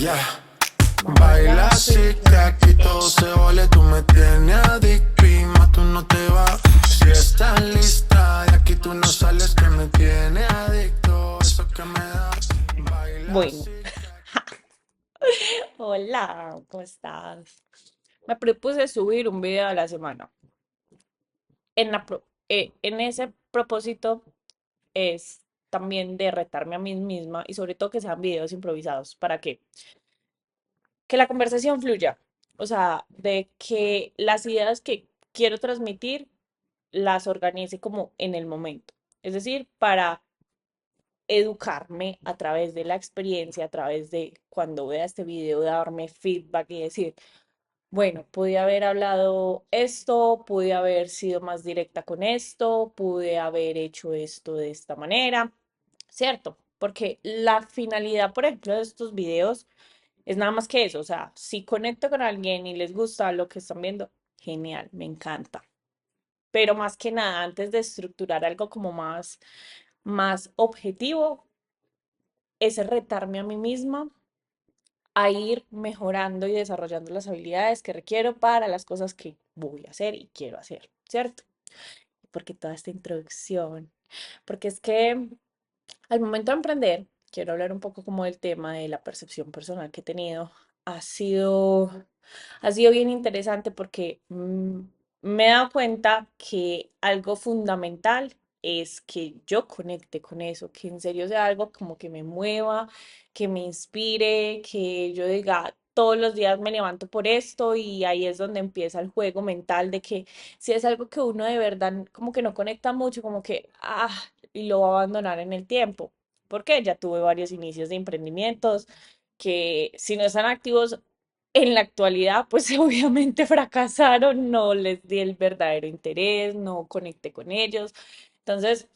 Yeah. Baila así que aquí todo se vale. Tú me tienes adicto y más tú no te vas. Si estás lista, de aquí tú no sales. Que me tiene adicto, eso que me das. Baila Bueno, así. hola, ¿cómo estás? Me propuse subir un video a la semana. En ese propósito es también de retarme a mí misma y sobre todo que sean videos improvisados. ¿Para qué? Que la conversación fluya. O sea, de que las ideas que quiero transmitir las organice como en el momento. Es decir, para educarme a través de la experiencia, a través de cuando vea este video, darme feedback y decir, bueno, pude haber hablado esto, pude haber sido más directa con esto, pude haber hecho esto de esta manera, ¿cierto? Porque la finalidad, por ejemplo, de estos videos es nada más que eso, o sea, si conecto con alguien y les gusta lo que están viendo, genial, me encanta. Pero más que nada, antes de estructurar algo como más objetivo, es retarme a mí misma a ir mejorando y desarrollando las habilidades que requiero para las cosas que voy a hacer y quiero hacer, ¿cierto? Porque toda esta introducción, porque es que al momento de emprender, quiero hablar un poco como del tema de la percepción personal que he tenido. Ha sido, ha sido bien interesante porque me he dado cuenta que algo fundamental es que yo conecte con eso, que en serio sea algo como que me mueva, que me inspire, que yo diga, todos los días me levanto por esto y ahí es donde empieza el juego mental de que si es algo que uno de verdad como que no conecta mucho, como que, y lo va a abandonar en el tiempo. Porque ya tuve varios inicios de emprendimientos que si no están activos en la actualidad, pues obviamente fracasaron, no les di el verdadero interés, no conecté con ellos. Entonces,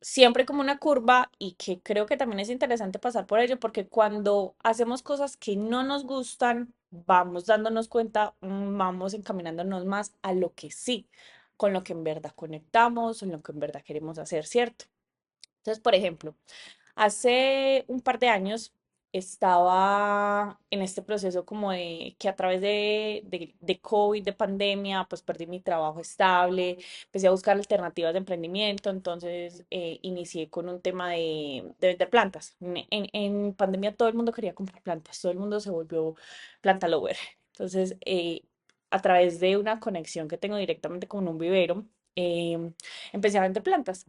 siempre como una curva y que creo que también es interesante pasar por ello porque cuando hacemos cosas que no nos gustan, vamos dándonos cuenta, vamos encaminándonos más a lo que sí, con lo que en verdad conectamos, en lo que en verdad queremos hacer, ¿cierto? Entonces, por ejemplo, hace un par de años estaba en este proceso como de que a través de COVID, de pandemia, pues perdí mi trabajo estable, empecé a buscar alternativas de emprendimiento, entonces inicié con un tema de vender plantas. En pandemia todo el mundo quería comprar plantas, todo el mundo se volvió planta lover. Entonces, a través de una conexión que tengo directamente con un vivero, empecé a vender plantas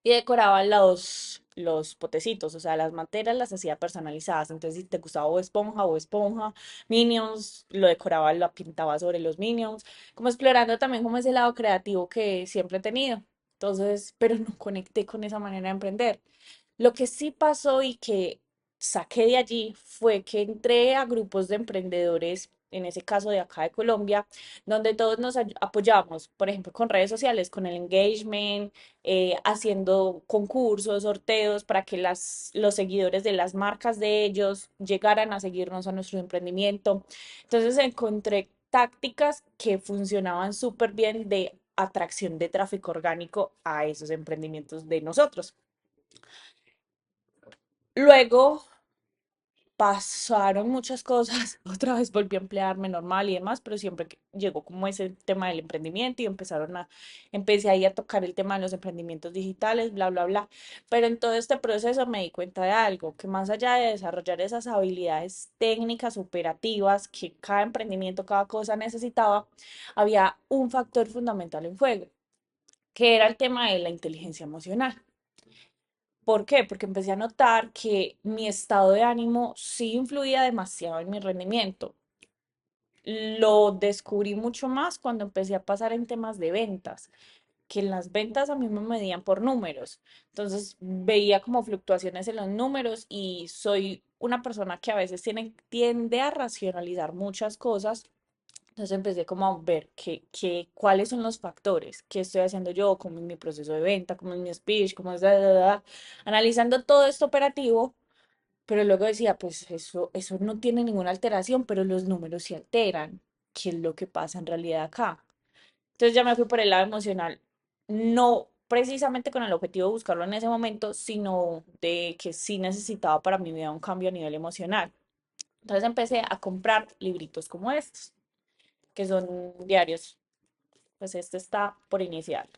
y decoraba los potecitos, o sea, las materas las hacía personalizadas. Entonces, si te gustaba o esponja, Minions, lo decoraba, lo pintaba sobre los Minions, como explorando también como ese lado creativo que siempre he tenido. Entonces, pero no conecté con esa manera de emprender. Lo que sí pasó y que saqué de allí fue que entré a grupos de emprendedores, en ese caso de acá de Colombia, donde todos nos apoyamos, por ejemplo, con redes sociales, con el engagement, haciendo concursos, sorteos para que los seguidores de las marcas de ellos llegaran a seguirnos a nuestro emprendimiento. Entonces encontré tácticas que funcionaban súper bien de atracción de tráfico orgánico a esos emprendimientos de nosotros. Luego pasaron muchas cosas, otra vez volví a emplearme normal y demás, pero siempre que llegó como ese tema del emprendimiento y empecé ahí a tocar el tema de los emprendimientos digitales, bla, bla, bla. Pero en todo este proceso me di cuenta de algo, que más allá de desarrollar esas habilidades técnicas operativas que cada emprendimiento, cada cosa necesitaba, había un factor fundamental en juego, que era el tema de la inteligencia emocional. ¿Por qué? Porque empecé a notar que mi estado de ánimo sí influía demasiado en mi rendimiento. Lo descubrí mucho más cuando empecé a pasar en temas de ventas, que en las ventas a mí me medían por números. Entonces veía como fluctuaciones en los números y soy una persona que a veces tiende a racionalizar muchas cosas. Entonces empecé como a ver cuáles son los factores, qué estoy haciendo yo, cómo es mi proceso de venta, cómo es mi speech, cómo es analizando todo esto operativo, pero luego decía, pues eso no tiene ninguna alteración, pero los números sí alteran. ¿Qué es lo que pasa en realidad acá? Entonces ya me fui por el lado emocional. No precisamente con el objetivo de buscarlo en ese momento, sino de que sí necesitaba para mi vida un cambio a nivel emocional. Entonces empecé a comprar libritos como estos, que son diarios. Pues este está por iniciar.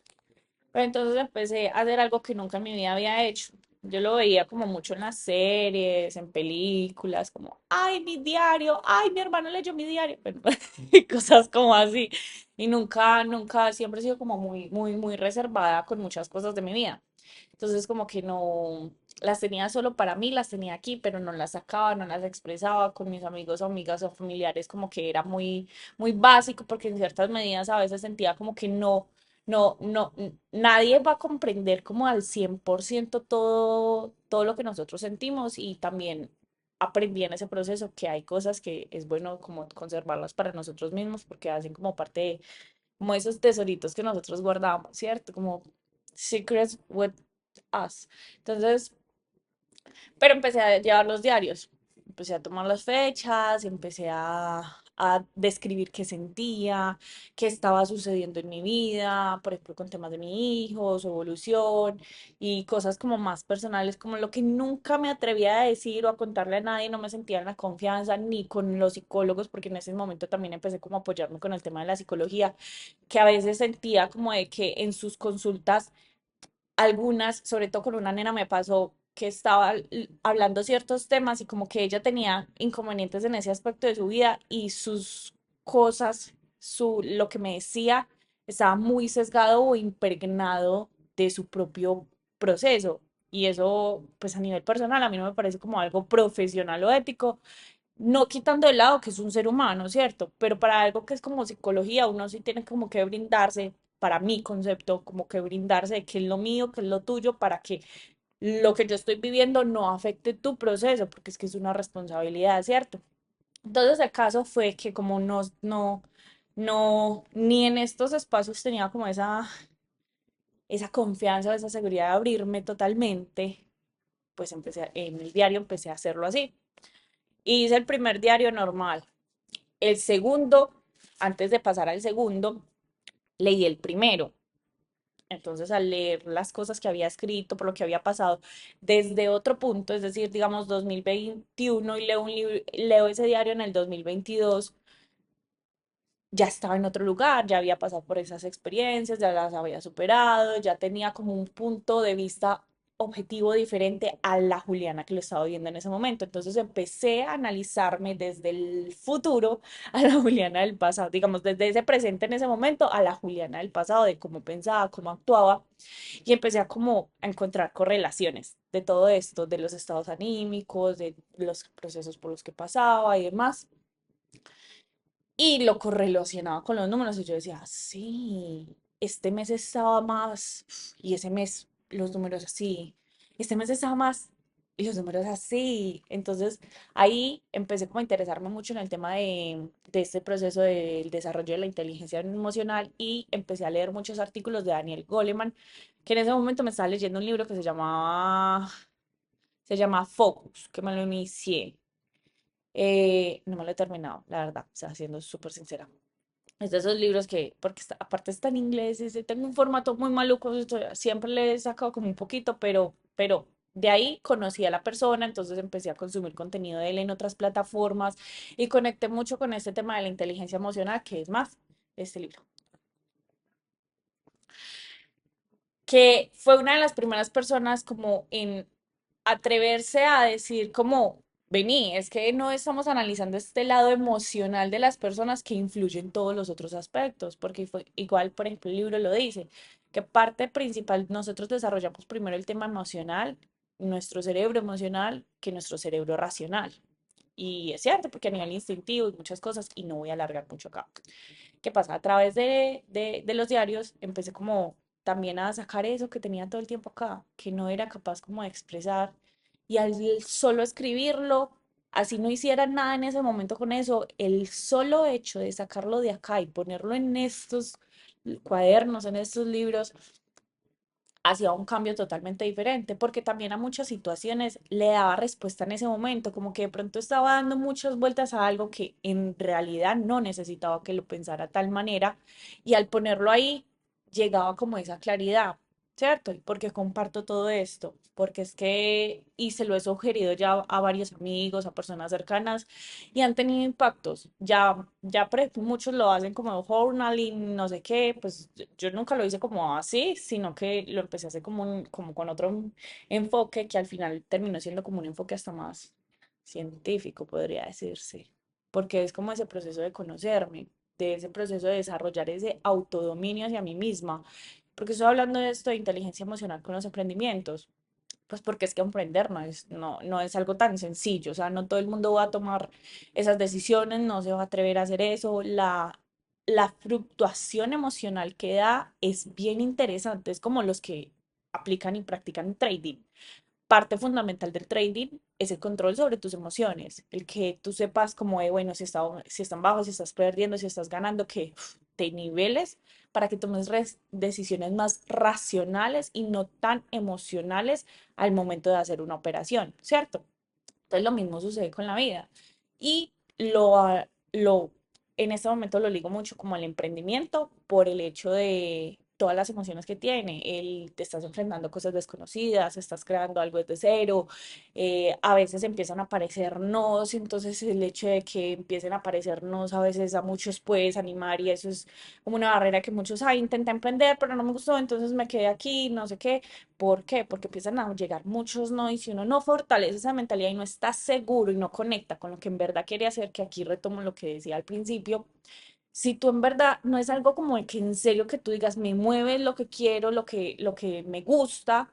Pero entonces empecé a hacer algo que nunca en mi vida había hecho. Yo lo veía como mucho en las series, en películas, como, ay, mi diario, ay, mi hermano leyó mi diario, bueno, y cosas como así. Y nunca, siempre he sido como muy reservada con muchas cosas de mi vida. Entonces como que no, las tenía solo para mí, las tenía aquí, pero no las sacaba, no las expresaba con mis amigos o amigas o familiares, como que era muy básico, porque en ciertas medidas a veces sentía como que nadie va a comprender como al 100% todo lo que nosotros sentimos y también aprendí en ese proceso que hay cosas que es bueno como conservarlas para nosotros mismos porque hacen como parte de como esos tesoritos que nosotros guardamos, ¿cierto? Como secrets with us. Entonces, pero empecé a llevar los diarios, empecé a tomar las fechas, empecé a describir qué sentía, qué estaba sucediendo en mi vida, por ejemplo, con temas de mi hijo, su evolución y cosas como más personales, como lo que nunca me atrevía a decir o a contarle a nadie, no me sentía en la confianza ni con los psicólogos, porque en ese momento también empecé como a apoyarme con el tema de la psicología, que a veces sentía como de que en sus consultas algunas, sobre todo con una nena me pasó que estaba hablando ciertos temas y como que ella tenía inconvenientes en ese aspecto de su vida y sus cosas, lo que me decía estaba muy sesgado o impregnado de su propio proceso. Y eso, pues a nivel personal, a mí no me parece como algo profesional o ético, no quitando de lado que es un ser humano, ¿cierto? Pero para algo que es como psicología, uno sí tiene como que brindarse, para mi concepto, como que brindarse de qué es lo mío, qué es lo tuyo, para que lo que yo estoy viviendo no afecte tu proceso, porque es que es una responsabilidad, ¿cierto? Entonces el caso fue que como ni en estos espacios tenía como esa confianza, esa seguridad de abrirme totalmente, pues en el diario empecé a hacerlo así. Y hice el primer diario normal. El segundo, antes de pasar al segundo, leí el primero. Entonces, al leer las cosas que había escrito, por lo que había pasado, desde otro punto, es decir, digamos 2021, y leo ese diario en el 2022, ya estaba en otro lugar, ya había pasado por esas experiencias, ya las había superado, ya tenía como un punto de vista objetivo diferente a la Juliana que lo estaba viendo en ese momento. Entonces empecé a analizarme desde el futuro a la Juliana del pasado, digamos, desde ese presente en ese momento a la Juliana del pasado, de cómo pensaba, cómo actuaba, y empecé a como a encontrar correlaciones de todo esto, de los estados anímicos, de los procesos por los que pasaba y demás y lo correlacionaba con los números y yo decía, sí, este mes estaba más y ese mes los números así, este mes estaba más y los números así. Entonces ahí empecé como a interesarme mucho en el tema de este proceso del desarrollo de la inteligencia emocional y empecé a leer muchos artículos de Daniel Goleman, que en ese momento me estaba leyendo un libro que se llama Focus, que me lo inicié. No me lo he terminado, la verdad, o sea, siendo súper sincera. Es de esos libros que, porque aparte está en inglés, tengo un formato muy maluco, siempre le he sacado como un poquito, pero de ahí conocí a la persona, entonces empecé a consumir contenido de él en otras plataformas y conecté mucho con este tema de la inteligencia emocional, que es más, este libro, que fue una de las primeras personas como en atreverse a decir como, vení, es que no estamos analizando este lado emocional de las personas que influyen en todos los otros aspectos, porque fue igual, por ejemplo, el libro lo dice, que parte principal, nosotros desarrollamos primero el tema emocional, nuestro cerebro emocional, que nuestro cerebro racional. Y es cierto, porque a nivel instintivo y muchas cosas, y no voy a alargar mucho acá. ¿Qué pasa? A través de los diarios empecé como también a sacar eso que tenía todo el tiempo acá, que no era capaz como de expresar. Y al solo escribirlo, así no hiciera nada en ese momento con eso, el solo hecho de sacarlo de acá y ponerlo en estos cuadernos, en estos libros, hacía un cambio totalmente diferente, porque también a muchas situaciones le daba respuesta en ese momento, como que de pronto estaba dando muchas vueltas a algo que en realidad no necesitaba que lo pensara de tal manera, y al ponerlo ahí llegaba como esa claridad. ¿cierto? ¿Y por qué comparto todo esto? Porque es que, y se lo he sugerido ya a varios amigos, a personas cercanas, y han tenido impactos. Ya por ejemplo, muchos lo hacen como journaling, no sé qué, pues yo nunca lo hice como así, sino que lo empecé a hacer como con otro enfoque que al final terminó siendo como un enfoque hasta más científico, podría decirse, porque es como ese proceso de conocerme, de ese proceso de desarrollar ese autodominio hacia mí misma. Porque estoy hablando de esto de inteligencia emocional con los emprendimientos? Pues porque es que emprender no es algo tan sencillo, o sea, no todo el mundo va a tomar esas decisiones, no se va a atrever a hacer eso. La fluctuación emocional que da es bien interesante, es como los que aplican y practican trading. Parte fundamental del trading es el control sobre tus emociones, el que tú sepas como de, bueno, si están bajos, si estás perdiendo, si estás ganando, que te niveles para que tomes decisiones más racionales y no tan emocionales al momento de hacer una operación, ¿cierto? Entonces lo mismo sucede con la vida. Y en este momento lo ligo mucho como al emprendimiento por el hecho de todas las emociones que tiene. Te estás enfrentando cosas desconocidas, estás creando algo desde cero, a veces empiezan a aparecer nos, entonces el hecho de que empiecen a aparecer nos a veces a muchos puede desanimar y eso es como una barrera que muchos, intenté emprender, pero no me gustó, entonces me quedé aquí, no sé qué. ¿Por qué? Porque empiezan a llegar muchos no y si uno no fortalece esa mentalidad y no está seguro y no conecta con lo que en verdad quiere hacer, que aquí retomo lo que decía al principio, si tú en verdad no es algo como de que en serio que tú digas me mueve lo que quiero, lo que me gusta,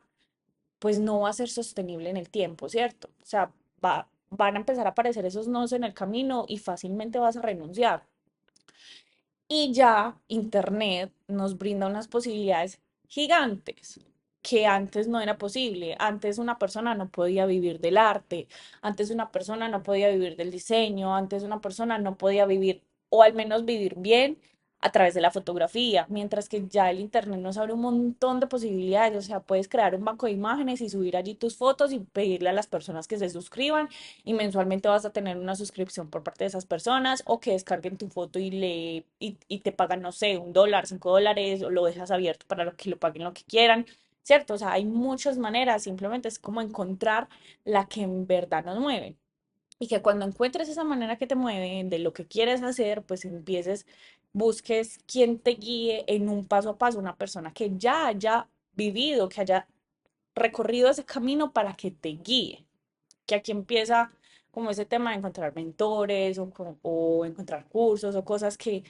pues no va a ser sostenible en el tiempo, ¿cierto? O sea, van a empezar a aparecer esos nos en el camino y fácilmente vas a renunciar. Y ya Internet nos brinda unas posibilidades gigantes que antes no era posible. Antes una persona no podía vivir del arte, antes una persona no podía vivir del diseño, antes una persona no podía vivir, o al menos vivir bien a través de la fotografía, mientras que ya el Internet nos abre un montón de posibilidades. O sea, puedes crear un banco de imágenes y subir allí tus fotos y pedirle a las personas que se suscriban y mensualmente vas a tener una suscripción por parte de esas personas o que descarguen tu foto y te pagan, no sé, $1, $5 o lo dejas abierto para lo que lo paguen lo que quieran, ¿cierto? O sea, hay muchas maneras, simplemente es como encontrar la que en verdad nos mueve. Y que cuando encuentres esa manera que te mueve de lo que quieres hacer, pues empieces, busques quien te guíe en un paso a paso, una persona que ya haya vivido, que haya recorrido ese camino para que te guíe, que aquí empieza como ese tema de encontrar mentores o encontrar cursos o cosas que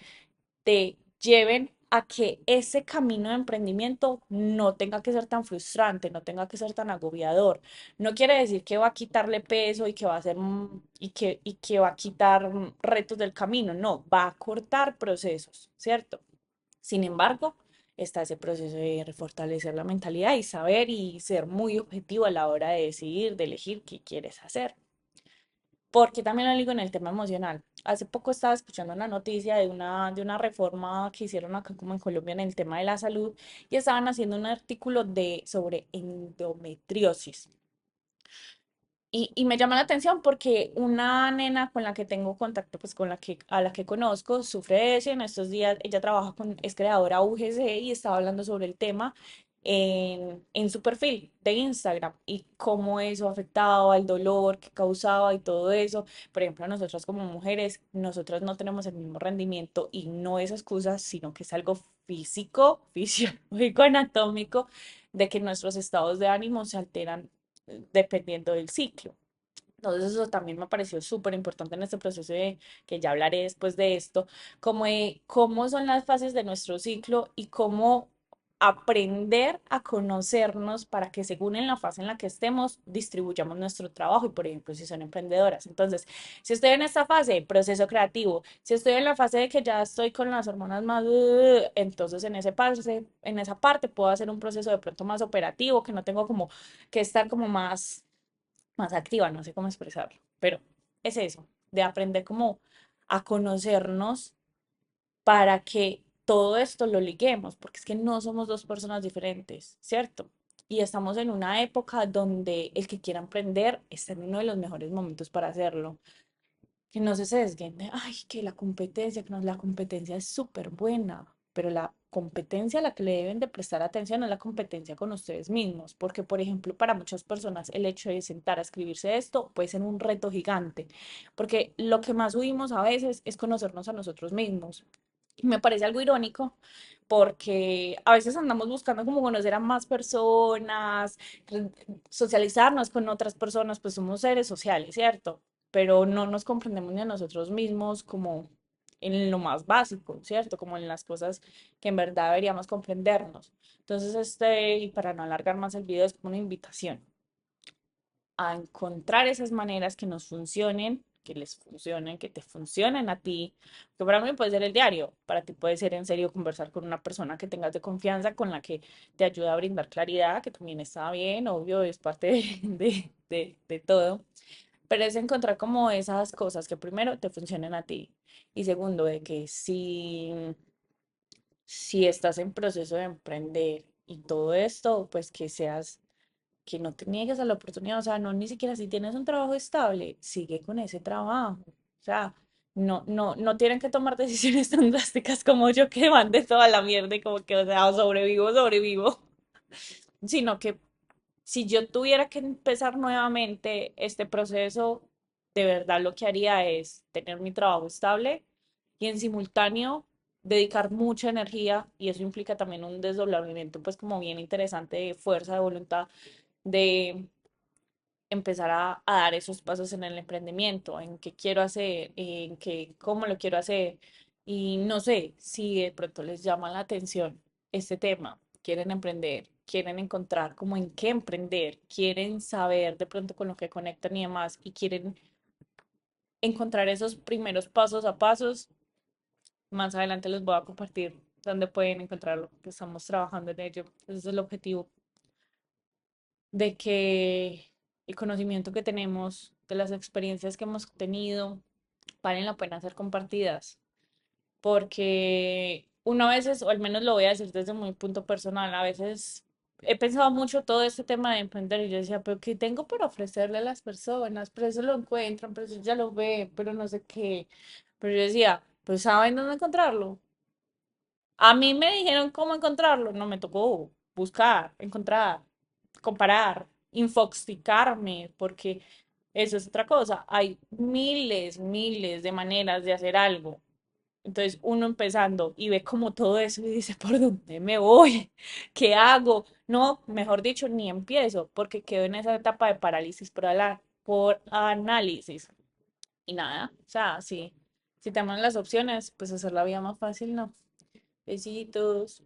te lleven a que ese camino de emprendimiento no tenga que ser tan frustrante, no tenga que ser tan agobiador. No quiere decir que va a quitarle peso y que va a ser y que va a quitar retos del camino, no, va a cortar procesos, ¿cierto? Sin embargo, está ese proceso de refortalecer la mentalidad y saber y ser muy objetivo a la hora de decidir, de elegir qué quieres hacer. Porque también lo digo en el tema emocional. Hace poco estaba escuchando una noticia de una reforma que hicieron acá como en Colombia en el tema de la salud y estaban haciendo un artículo sobre endometriosis. Y me llama la atención porque una nena con la que tengo contacto, pues a la que conozco, sufre de eso y en estos días ella trabaja es creadora UGC y estaba hablando sobre el tema en su perfil de Instagram y cómo eso afectaba el dolor que causaba y todo eso. Por ejemplo, nosotras como mujeres, nosotras no tenemos el mismo rendimiento y no es excusa, sino que es algo físico, fisiológico, anatómico, de que nuestros estados de ánimo se alteran dependiendo del ciclo. Entonces eso también me pareció súper importante en este proceso de que ya hablaré después de esto, como de cómo son las fases de nuestro ciclo y cómo aprender a conocernos para que según en la fase en la que estemos distribuyamos nuestro trabajo y por ejemplo si son emprendedoras. Entonces, si estoy en esta fase, proceso creativo, si estoy en la fase de que ya estoy con las hormonas más, entonces en esa parte puedo hacer un proceso de pronto más operativo, que no tengo como que estar como más activa, no sé cómo expresarlo, pero es eso, de aprender como a conocernos para que todo esto lo liguemos, porque es que no somos dos personas diferentes, ¿cierto? Y estamos en una época donde el que quiera emprender está en uno de los mejores momentos para hacerlo. Que no se sesguen de, ay, que la competencia, que no, la competencia es súper buena. pero la competencia a la que le deben de prestar atención es la competencia con ustedes mismos, porque por ejemplo para muchas personas el hecho de sentar a escribirse esto puede ser un reto gigante, porque lo que más huimos a veces es conocernos a nosotros mismos. Y me parece algo irónico porque a veces andamos buscando como conocer a más personas, re- socializarnos con otras personas, pues somos seres sociales, ¿cierto? Pero no nos comprendemos ni a nosotros mismos como en lo más básico, ¿cierto? Como en las cosas que en verdad deberíamos comprendernos. Entonces, y para no alargar más el video, es como una invitación a encontrar esas maneras que nos funcionen, que les funcionen, que te funcionen a ti. Que para mí puede ser el diario, para ti puede ser en serio conversar con una persona que tengas de confianza, con la que te ayude a brindar claridad, que también está bien, obvio, es parte de todo. Pero es encontrar como esas cosas que primero te funcionen a ti y segundo, de que si estás en proceso de emprender y todo esto, pues que seas que no te niegues a la oportunidad, o sea, no ni siquiera si tienes un trabajo estable, sigue con ese trabajo. O sea, no tienen que tomar decisiones tan drásticas como yo que van de toda la mierda y como que, o sea, sobrevivo, sino que si yo tuviera que empezar nuevamente este proceso, de verdad lo que haría es tener mi trabajo estable y en simultáneo dedicar mucha energía y eso implica también un desdoblamiento pues como bien interesante de fuerza de voluntad de empezar a dar esos pasos en el emprendimiento, en qué quiero hacer, en qué, cómo lo quiero hacer. Y no sé si de pronto les llama la atención este tema, quieren emprender, quieren encontrar como en qué emprender, quieren saber de pronto con lo que conectan y demás, y quieren encontrar esos primeros pasos a pasos. Más adelante les voy a compartir dónde pueden encontrarlo, que estamos trabajando en ello. Ese es el objetivo de que el conocimiento que tenemos, de las experiencias que hemos tenido, valen la pena ser compartidas. Porque uno a veces, o al menos lo voy a decir desde mi punto personal, a veces he pensado mucho todo este tema de emprender y yo decía, pero ¿qué tengo para ofrecerle a las personas? Pero eso lo encuentran, pero eso ya lo ven, pero no sé qué. Pero yo decía, pues ¿saben dónde encontrarlo? A mí me dijeron cómo encontrarlo, no me tocó buscar, encontrar, comparar, infoxicarme, porque eso es otra cosa. Hay miles de maneras de hacer algo. Entonces uno empezando y ve como todo eso y dice, ¿por dónde me voy? ¿Qué hago? No, mejor dicho, ni empiezo, porque quedo en esa etapa de parálisis por análisis. Y nada, o sea, si tenemos las opciones, pues hacer la vida más fácil, ¿no? Besitos.